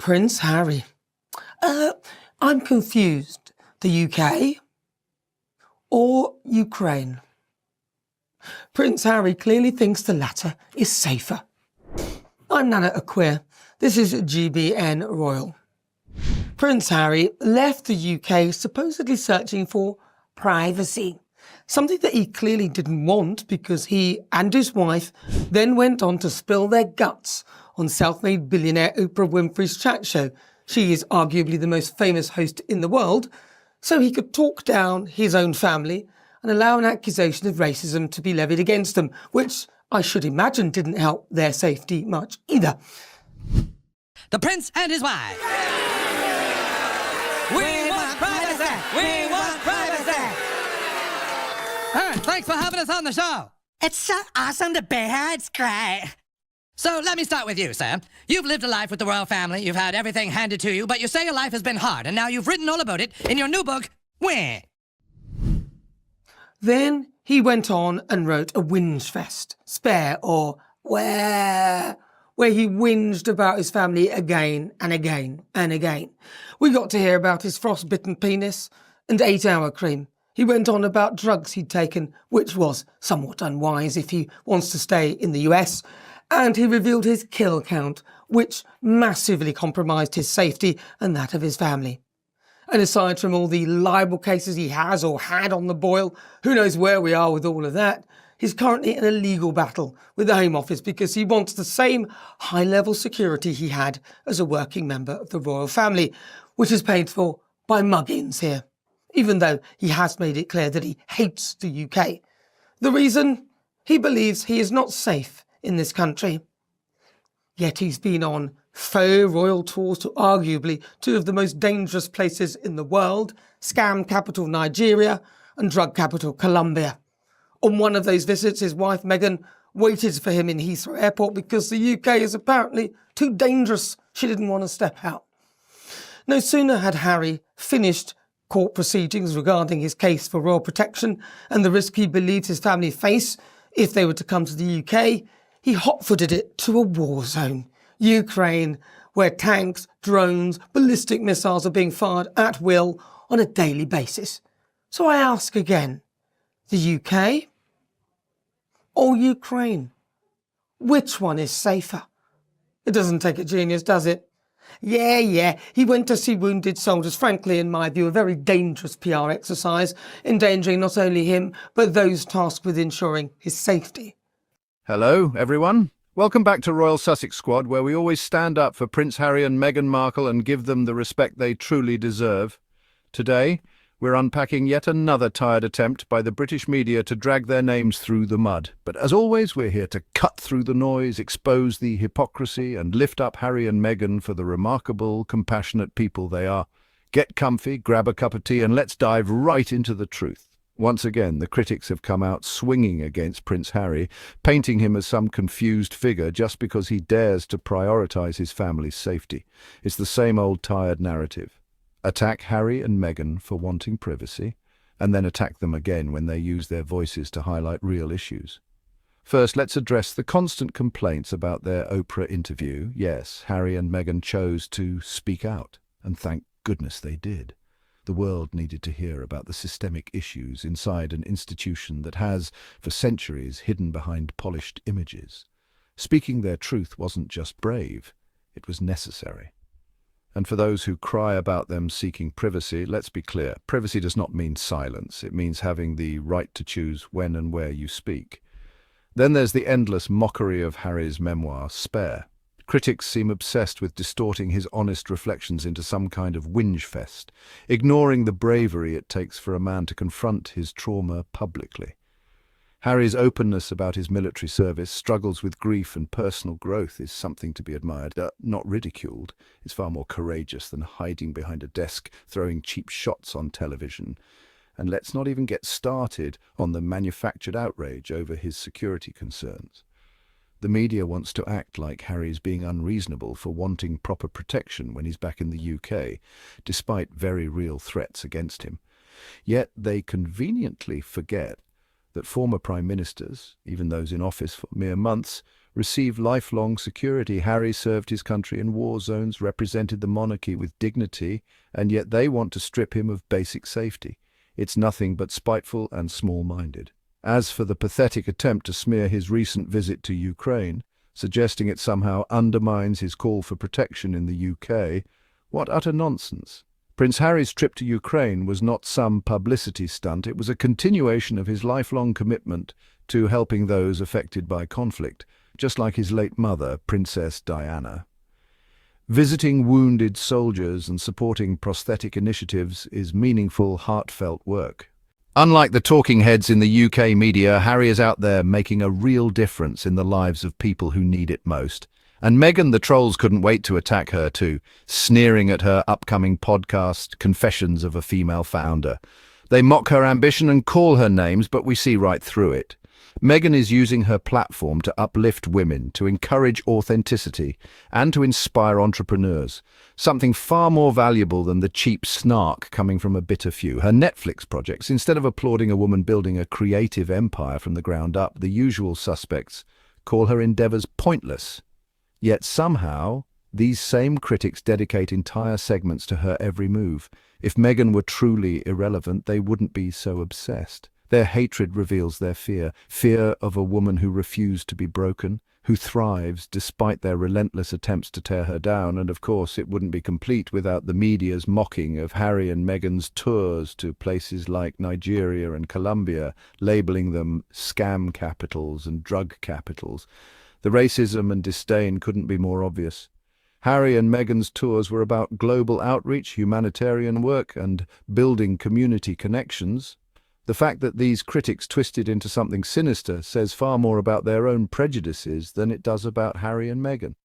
Prince Harry. I'm confused. The UK or Ukraine? Prince Harry clearly thinks the latter is safer. I'm Nana Aquia. This is GBN Royal. Prince Harry left the UK supposedly searching for privacy, something that he clearly didn't want because he and his wife then went on to spill their guts on self-made billionaire Oprah Winfrey's chat show. She is arguably the most famous host in the world, so he could talk down his own family and allow an accusation of racism to be levied against them, which I should imagine didn't help their safety much either. The Prince and his wife. We want privacy! We want privacy! Thanks for having us on the show. It's so awesome to be here. It's great. So let me start with you, sir. You've lived a life with the royal family, you've had everything handed to you, but you say your life has been hard, and now you've written all about it in your new book, Where? Then he went on and wrote a whinge fest, spare or where he whinged about his family again and again and again. We got to hear about his frostbitten penis and 8-hour cream. He went on about drugs he'd taken, which was somewhat unwise if he wants to stay in the US, and he revealed his kill count, which massively compromised his safety and that of his family. And aside from all the libel cases he has or had on the boil, who knows where we are with all of that, he's currently in a legal battle with the Home Office because he wants the same high-level security he had as a working member of the royal family, which is paid for by muggins here, even though he has made it clear that he hates the UK. The reason? He believes he is not safe in this country. Yet he's been on faux royal tours to arguably two of the most dangerous places in the world, scam capital Nigeria and drug capital Colombia. On one of those visits, his wife Meghan waited for him in Heathrow Airport because the UK is apparently too dangerous. She didn't want to step out. No sooner had Harry finished court proceedings regarding his case for royal protection and the risk he believed his family face if they were to come to the UK, he hot-footed it to a war zone, Ukraine, where tanks, drones, ballistic missiles are being fired at will on a daily basis. So I ask again, the UK or Ukraine? Which one is safer? It doesn't take a genius, does it? Yeah, he went to see wounded soldiers, frankly, in my view, a very dangerous PR exercise, endangering not only him, but those tasked with ensuring his safety. Hello, everyone. Welcome back to Royal Sussex Squad, where we always stand up for Prince Harry and Meghan Markle and give them the respect they truly deserve. Today, we're unpacking yet another tired attempt by the British media to drag their names through the mud. But as always, we're here to cut through the noise, expose the hypocrisy, and lift up Harry and Meghan for the remarkable, compassionate people they are. Get comfy, grab a cup of tea, and let's dive right into the truth. Once again, the critics have come out swinging against Prince Harry, painting him as some confused figure just because he dares to prioritise his family's safety. It's the same old tired narrative. Attack Harry and Meghan for wanting privacy, and then attack them again when they use their voices to highlight real issues. First, let's address the constant complaints about their Oprah interview. Yes, Harry and Meghan chose to speak out, and thank goodness they did. The world needed to hear about the systemic issues inside an institution that has, for centuries, hidden behind polished images. Speaking their truth wasn't just brave, it was necessary. And for those who cry about them seeking privacy, let's be clear. Privacy does not mean silence. It means having the right to choose when and where you speak. Then there's the endless mockery of Harry's memoir, Spare. Critics seem obsessed with distorting his honest reflections into some kind of whinge fest, ignoring the bravery it takes for a man to confront his trauma publicly. Harry's openness about his military service, struggles with grief and personal growth is something to be admired, not ridiculed. It's far more courageous than hiding behind a desk, throwing cheap shots on television. And let's not even get started on the manufactured outrage over his security concerns. The media wants to act like Harry's being unreasonable for wanting proper protection when he's back in the UK, despite very real threats against him. Yet they conveniently forget that former prime ministers, even those in office for mere months, received lifelong security. Harry served his country in war zones, represented the monarchy with dignity, and yet they want to strip him of basic safety. It's nothing but spiteful and small-minded. As for the pathetic attempt to smear his recent visit to Ukraine, suggesting it somehow undermines his call for protection in the UK, what utter nonsense. Prince Harry's trip to Ukraine was not some publicity stunt. It was a continuation of his lifelong commitment to helping those affected by conflict, just like his late mother, Princess Diana. Visiting wounded soldiers and supporting prosthetic initiatives is meaningful, heartfelt work. Unlike the talking heads in the UK media, Harry is out there making a real difference in the lives of people who need it most. And Meghan, the trolls couldn't wait to attack her too, sneering at her upcoming podcast, Confessions of a Female Founder. They mock her ambition and call her names, but we see right through it. Meghan is using her platform to uplift women, to encourage authenticity, and to inspire entrepreneurs, something far more valuable than the cheap snark coming from a bitter few. Her Netflix projects, instead of applauding a woman building a creative empire from the ground up, the usual suspects call her endeavors pointless. Yet somehow, these same critics dedicate entire segments to her every move. If Meghan were truly irrelevant, they wouldn't be so obsessed. Their hatred reveals their fear of a woman who refused to be broken, who thrives despite their relentless attempts to tear her down. And of course, it wouldn't be complete without the media's mocking of Harry and Meghan's tours to places like Nigeria and Colombia, labeling them scam capitals and drug capitals. The racism and disdain couldn't be more obvious. Harry and Meghan's tours were about global outreach, humanitarian work, and building community connections. The fact that these critics twisted into something sinister says far more about their own prejudices than it does about Harry and Meghan.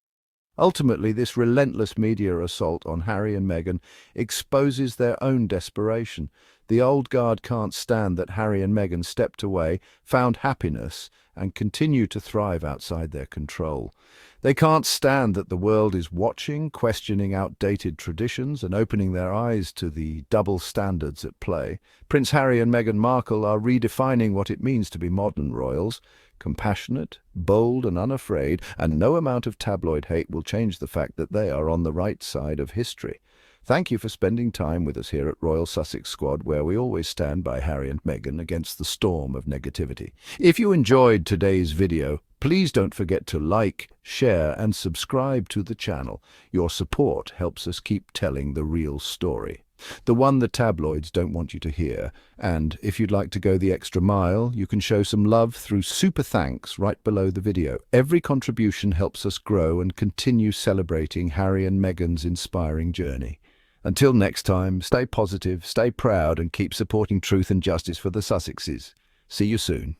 Ultimately, this relentless media assault on Harry and Meghan exposes their own desperation. The old guard can't stand that Harry and Meghan stepped away, found happiness, and continue to thrive outside their control. They can't stand that the world is watching, questioning outdated traditions, and opening their eyes to the double standards at play. Prince Harry and Meghan Markle are redefining what it means to be modern royals, compassionate, bold, and unafraid, and no amount of tabloid hate will change the fact that they are on the right side of history. Thank you for spending time with us here at Royal Sussex Squad, where we always stand by Harry and Meghan against the storm of negativity. If you enjoyed today's video, please don't forget to like, share, and subscribe to the channel. Your support helps us keep telling the real story, the one the tabloids don't want you to hear. And if you'd like to go the extra mile, you can show some love through super thanks right below the video. Every contribution helps us grow and continue celebrating Harry and Meghan's inspiring journey. Until next time, stay positive, stay proud, and keep supporting truth and justice for the Sussexes. See you soon.